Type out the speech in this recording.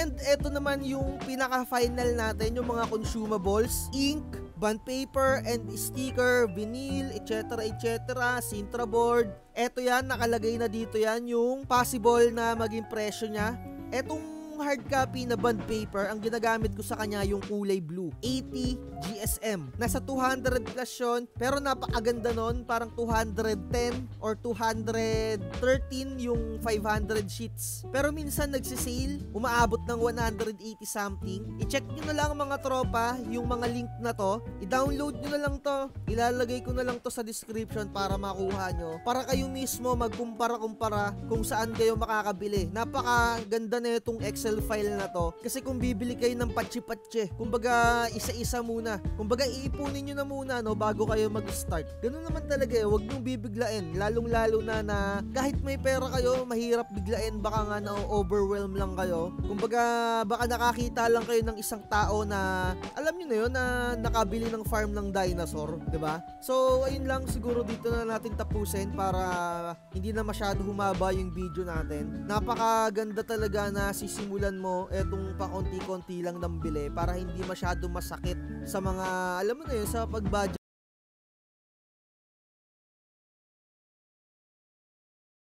And eto naman yung pinaka-final natin, yung mga consumables, ink, bond paper and sticker, vinyl, etc. Sintra board. Eto yan, nakalagay na dito yan yung possible na maging presyo niya. Etong hard copy na bond paper, ang ginagamit ko sa kanya yung kulay blue, 80 GSM. Nasa 200 plus yun, pero napakaganda nun, parang 210 or 213 yung 500 sheets. Pero minsan nagsisale, umaabot ng 180 something. I-check nyo na lang mga tropa, yung mga link na to, i-download nyo na lang to, ilalagay ko na lang to sa description para makuha nyo, para kayo mismo magkumpara-kumpara kung saan kayo makakabili. Napakaganda na itong Excel file na to, kasi kung bibili kayo ng patsi-patsi, kumbaga isa-isa muna, kumbaga iipunin nyo na muna no, bago kayo mag-start. Ganun naman talaga eh, huwag nyo bibiglain, lalong-lalo na kahit may pera kayo, mahirap biglain, baka nga na-overwhelm lang kayo. Kumbaga baka nakakita lang kayo ng isang tao na alam nyo na yun, na nakabili ng farm ng dinosaur, 'di ba? So ayun lang, siguro dito na natin tapusin para hindi na masyado humaba yung video natin. Napakaganda talaga na sisimulan mo etong pakonti-konti lang ng bili para hindi masyado masakit sa mga, alam mo na yun, sa pag-budget